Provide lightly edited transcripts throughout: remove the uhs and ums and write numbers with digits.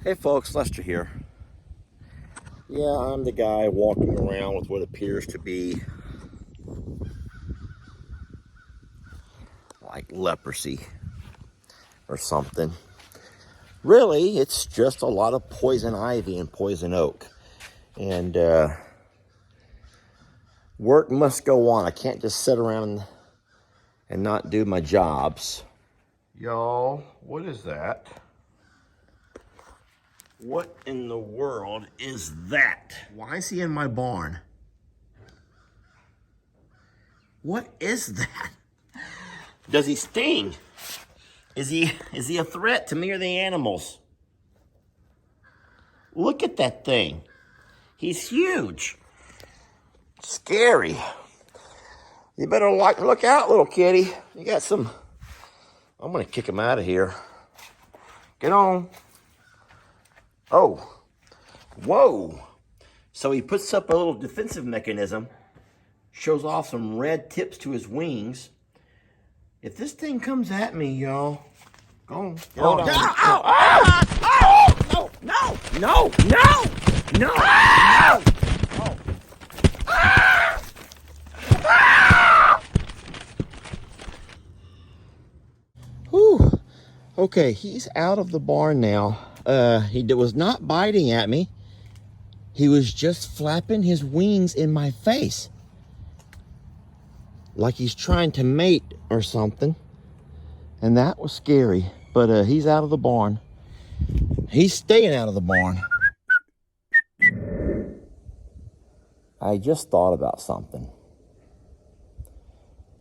Hey folks, Lester here. Yeah, I'm the guy walking around with what appears to be like leprosy or something. Really, it's just a lot of poison ivy and poison oak. And work must go on. I can't just sit around and not do my jobs. Y'all, what is that? What in the world is that? Why is he in my barn? What is that? Does he sting? Is he a threat to me or the animals? Look at that thing. He's huge. Scary. You better look out, little kitty. You got some. I'm gonna kick him out of here. Get on. Oh. Whoa. So he puts up a little defensive mechanism, shows off some red tips to his wings. If this thing comes at me, y'all, go on. Hold on. Oh, no. Whew. Okay, he's out of the barn now. He was not biting at me. He was just flapping his wings in my face. Like he's trying to mate or something. And that was scary. But he's out of the barn. He's staying out of the barn. I just thought about something.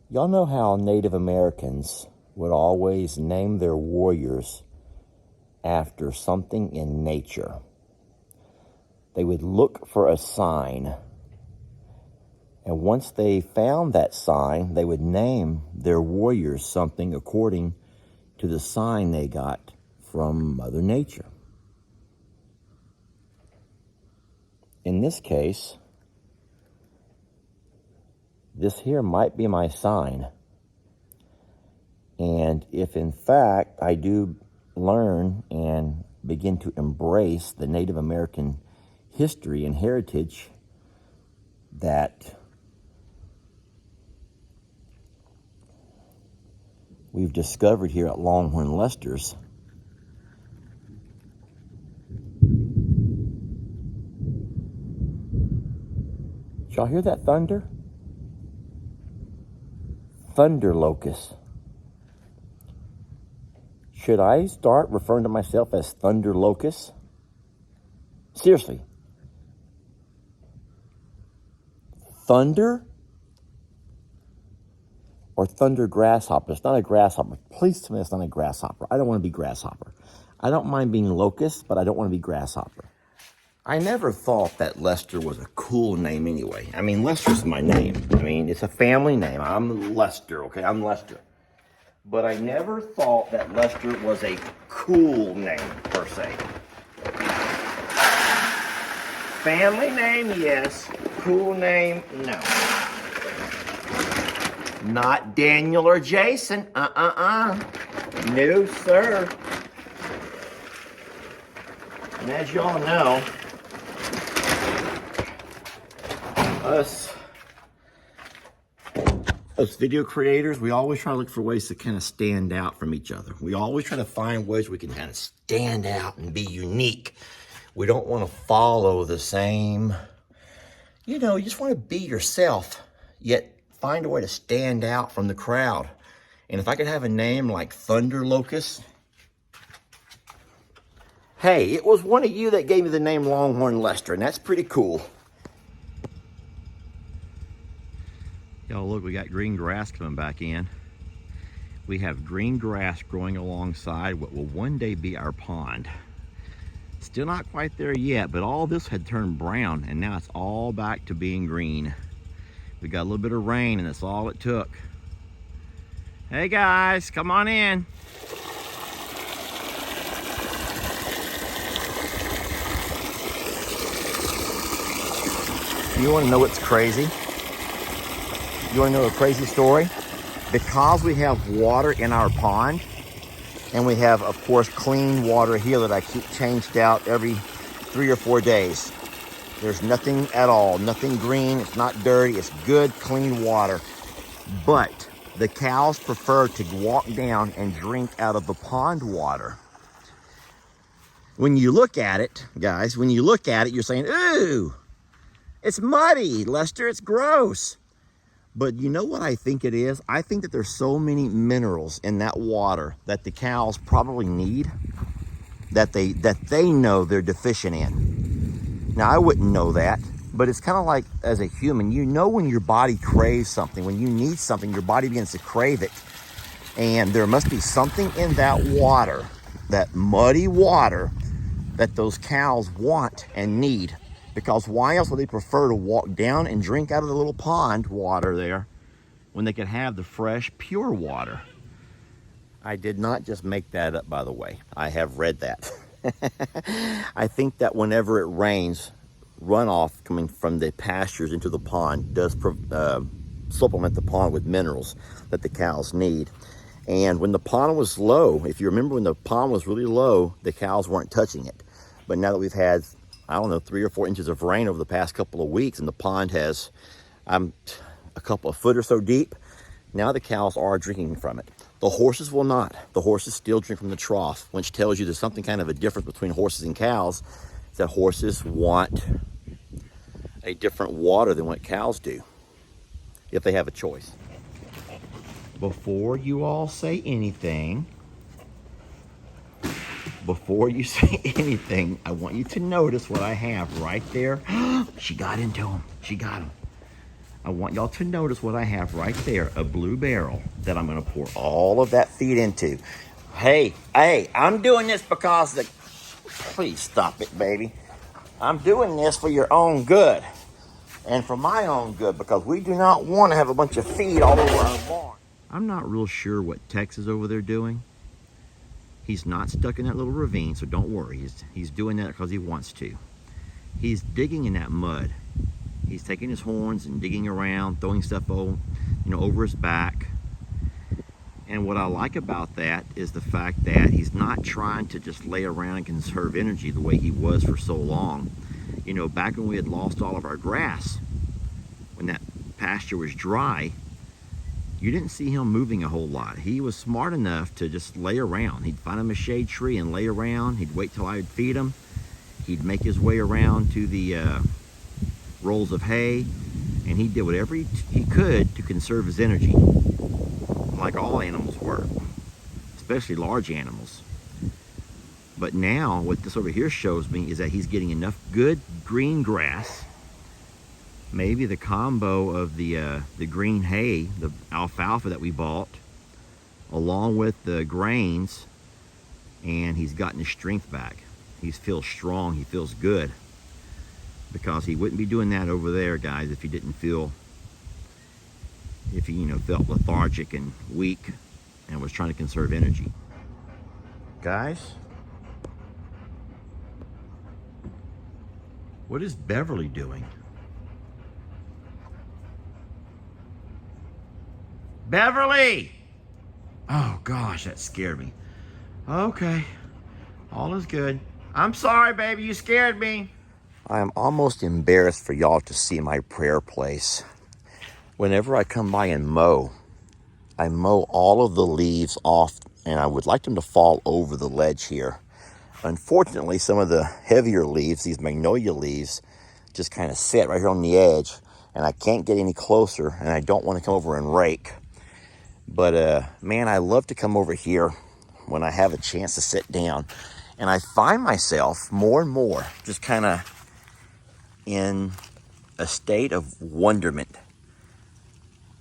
Y'all know how Native Americans would always name their warriors after something in nature. They would look for a sign. And once they found that sign, they would name their warriors something according to the sign they got from Mother Nature. In this case, this here might be my sign. And if in fact I do learn and begin to embrace the Native American history and heritage that we've discovered here at Longhorn Lester's, did y'all hear that thunder? Thunder locust. Should I start referring to myself as Thunder Locust? Seriously. Thunder or thunder grasshopper? It's not a grasshopper. Please tell me it's not a grasshopper. I don't want to be grasshopper. I don't mind being locust, but I don't want to be grasshopper. I never thought that Lester was a cool name anyway. I mean, Lester's my name. I mean, it's a family name. I'm Lester, okay? I'm Lester. But I never thought that Lester was a cool name, per se. Family name, yes. Cool name, no. Not Daniel or Jason. No, sir. And as y'all know, us video creators, we always try to look for ways to kind of stand out from each other. We always try to find ways we can kind of stand out and be unique. We don't want to follow the same, you just want to be yourself, yet find a way to stand out from the crowd. And if I could have a name like Thunder Locust, hey, it was one of you that gave me the name Longhorn Lester, and that's pretty cool. Y'all look, we got green grass coming back in. We have green grass growing alongside what will one day be our pond. Still not quite there yet, but all this had turned brown, and now it's all back to being green. We got a little bit of rain, and that's all it took. Hey guys, come on in. You want to know what's crazy? You want to know a crazy story? Because we have water in our pond, And we have, of course, clean water here that I keep changed out every 3 or 4 days. There's nothing at all, nothing green, it's not dirty, it's good, clean water. But the cows prefer to walk down and drink out of the pond water. When you look at it, guys, when you look at it, you're saying, ooh, it's muddy, Lester, it's gross. But you know what I think it is? I think that there's so many minerals in that water that the cows probably need that they know they're deficient in. Now, I wouldn't know that, but it's kind of like as a human, you know when your body craves something, when you need something, your body begins to crave it. And there must be something in that water, that muddy water, that those cows want and need. Because why else would they prefer to walk down and drink out of the little pond water there when they could have the fresh, pure water? I did not just make that up, by the way. I have read that. I think that whenever it rains, runoff coming from the pastures into the pond does supplement the pond with minerals that the cows need. And when the pond was low, if you remember when the pond was really low, the cows weren't touching it. But now that we've had, I don't know, 3 or 4 inches of rain over the past couple of weeks, and the pond has a couple of foot or so deep, now the cows are drinking from it. The horses will not. The horses still drink from the trough, which tells you there's something kind of a difference between horses and cows, that horses want a different water than what cows do, if they have a choice. Before you all say anything, I want you to notice what I have right there. She got into him. She got him. I want y'all to notice what I have right there, a blue barrel that I'm going to pour all of that feed into. Hey, I'm doing this because please stop it, baby. I'm doing this for your own good and for my own good, because we do not want to have a bunch of feed all over our barn. I'm not real sure what Tex is over there doing. He's not stuck in that little ravine, so don't worry. He's doing that because he wants to. He's digging in that mud. He's taking his horns and digging around, throwing stuff over his back. And what I like about that is the fact that he's not trying to just lay around and conserve energy the way he was for so long. You know, back when we had lost all of our grass, when that pasture was dry, you didn't see him moving a whole lot. He was smart enough to just lay around. He'd find him a shade tree and lay around. He'd wait till I would feed him. He'd make his way around to the rolls of hay, and he did whatever he could to conserve his energy, like all animals work, especially large animals. But now what this over here shows me is that he's getting enough good green grass, maybe the combo of the green hay, the alfalfa that we bought, along with the grains, and he's gotten his strength back. He feels strong, he feels good. Because he wouldn't be doing that over there, guys, if he felt lethargic and weak and was trying to conserve energy. Guys, what is Beverly doing? Beverly! Oh gosh, that scared me. Okay, all is good. I'm sorry, baby, you scared me. I am almost embarrassed for y'all to see my prayer place. Whenever I come by and mow, I mow all of the leaves off, and I would like them to fall over the ledge here. Unfortunately, some of the heavier leaves, these magnolia leaves, just kind of sit right here on the edge, and I can't get any closer, and I don't want to come over and rake. But man, I love to come over here when I have a chance to sit down, and I find myself more and more just kind of in a state of wonderment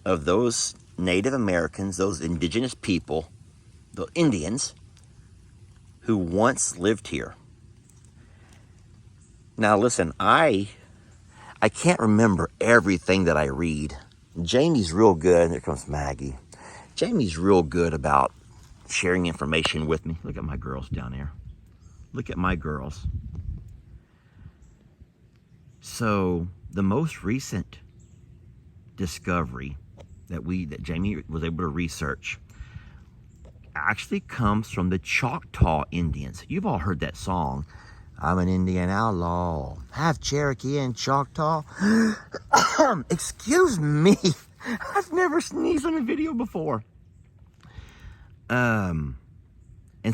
of those Native Americans, those indigenous people, the Indians, who once lived here. Now listen, I can't remember everything that I read. Jamie's real good. There comes Maggie. Jamie's real good about sharing information with me. Look at my girls down there. Look at my girls. So the most recent discovery that Jamie was able to research actually comes from the Choctaw Indians. You've all heard that song, I'm an Indian outlaw, half Cherokee and Choctaw. Excuse me, I've never sneezed on a video before. And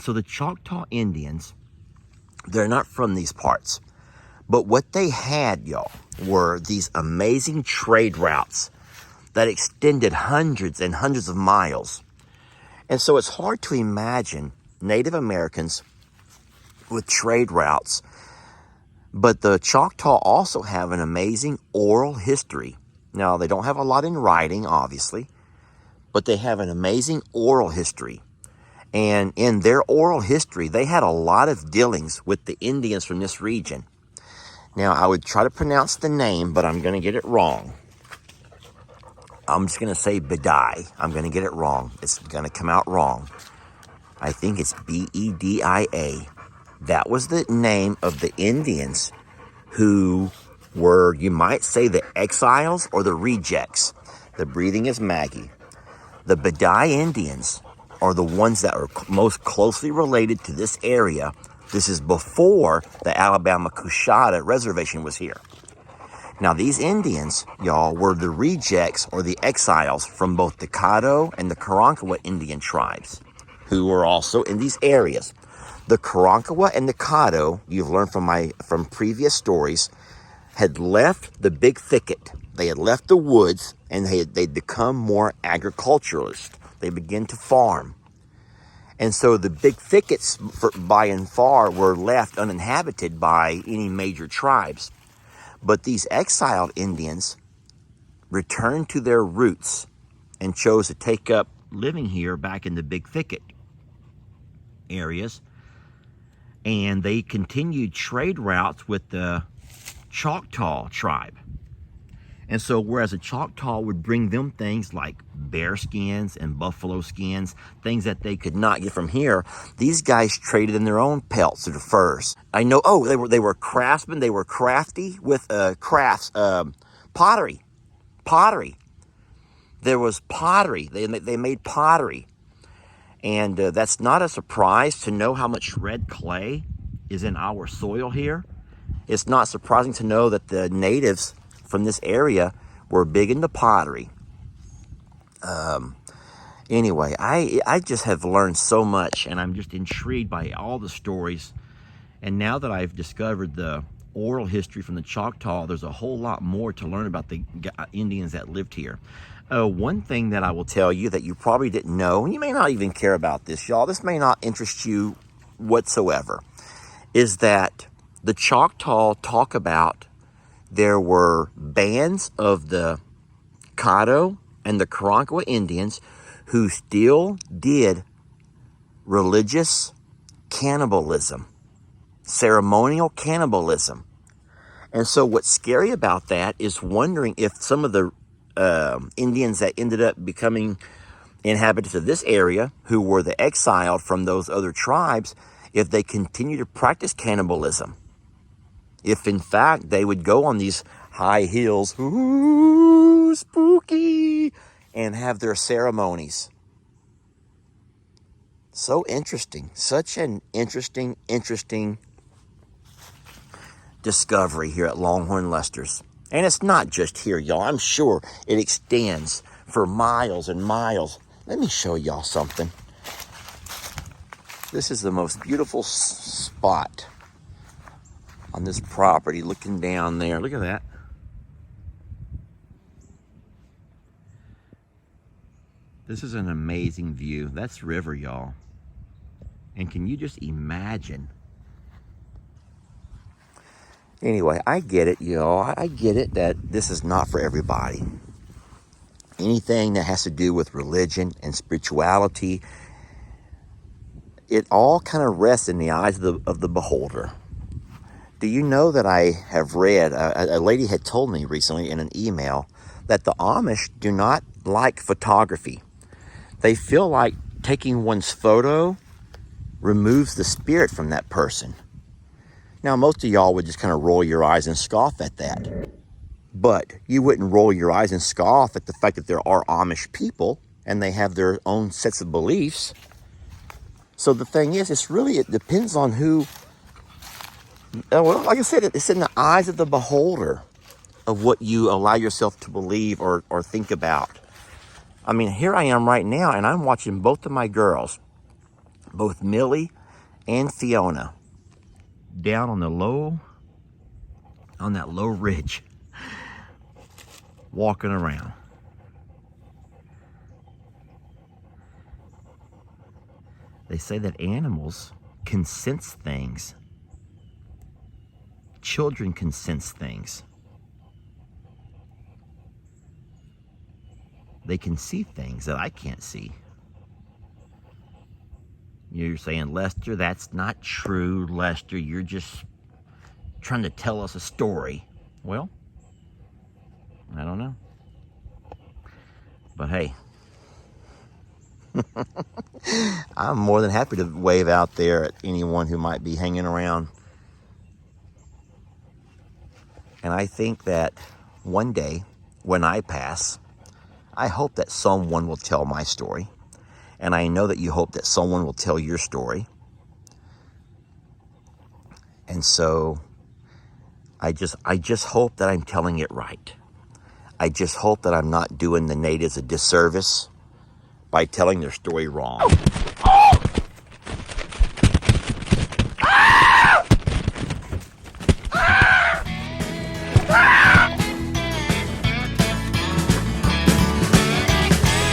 so the Choctaw Indians, they're not from these parts. But what they had, y'all, were these amazing trade routes that extended hundreds and hundreds of miles. And so it's hard to imagine Native Americans with trade routes. But the Choctaw also have an amazing oral history. Now, they don't have a lot in writing, obviously, but they have an amazing oral history. And in their oral history, they had a lot of dealings with the Indians from this region. Now, I would try to pronounce the name, but I'm going to get it wrong. I'm just going to say Bedai. I'm going to get it wrong. It's going to come out wrong. I think it's Bedia. That was the name of the Indians who were, you might say, the exiles or the rejects. The breathing is Maggie. The Bedai Indians are the ones that are most closely related to this area. This is before the Alabama Coushatta Reservation was here. Now, these Indians, y'all, were the rejects or the exiles from both the Caddo and the Karankawa Indian tribes, who were also in these areas. The Karankawa and the Caddo, you've learned from previous stories, had left the big thicket. They had left the woods, and they'd become more agriculturalist. They began to farm. And so the big thickets, by and far, were left uninhabited by any major tribes. But these exiled Indians returned to their roots and chose to take up living here back in the big thicket areas. And they continued trade routes with the Choctaw tribe. And so whereas a Choctaw would bring them things like bear skins and buffalo skins, things that they could not get from here, these guys traded in their own pelts or furs. I know, they were craftsmen, they were crafty with crafts, pottery. There was pottery, they made pottery. And that's not a surprise to know how much red clay is in our soil here. It's not surprising to know that the natives from this area were big into pottery. Anyway, I just have learned so much, and I'm just intrigued by all the stories. And now that I've discovered the oral history from the Choctaw, there's a whole lot more to learn about the Indians that lived here. One thing that I will tell you that you probably didn't know, and you may not even care about this, y'all, this may not interest you whatsoever, is that the Choctaw talk about there were bands of the Caddo and the Karankawa Indians who still did religious cannibalism, ceremonial cannibalism. And so what's scary about that is wondering if some of the Indians that ended up becoming inhabitants of this area, who were the exiled from those other tribes, if they continue to practice cannibalism. If in fact they would go on these high hills, ooh, spooky, and have their ceremonies. So interesting. Such an interesting discovery here at Longhorn Lester's. And it's not just here, y'all. I'm sure it extends for miles and miles. Let me show y'all something. This is the most beautiful spot on this property, looking down there. Look at that. This is an amazing view. That's the river, y'all. And can you just imagine? Anyway, I get it, y'all. I get it that this is not for everybody. Anything that has to do with religion and spirituality, it all kind of rests in the eyes of the beholder. Do you know that I have read, a lady had told me recently in an email that the Amish do not like photography. They feel like taking one's photo removes the spirit from that person. Now, most of y'all would just kind of roll your eyes and scoff at that. But you wouldn't roll your eyes and scoff at the fact that there are Amish people and they have their own sets of beliefs. So the thing is, it depends on who, well, like I said, it's in the eyes of the beholder of what you allow yourself to believe or think about. I mean, here I am right now, and I'm watching both of my girls, both Millie and Fiona, down on that low ridge, walking around. They say that animals can sense things. Children can sense things. They can see things that I can't see. You're saying, Lester, that's not true. Lester, you're just trying to tell us a story. Well, I don't know. But hey, I'm more than happy to wave out there at anyone who might be hanging around. And I think that one day, when I pass, I hope that someone will tell my story. And I know that you hope that someone will tell your story. And so I just hope that I'm telling it right. I just hope that I'm not doing the natives a disservice by telling their story wrong.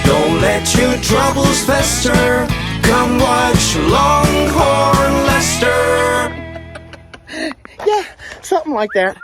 Don't let your troubles fester. Come watch Longhorn Lester. Yeah, something like that.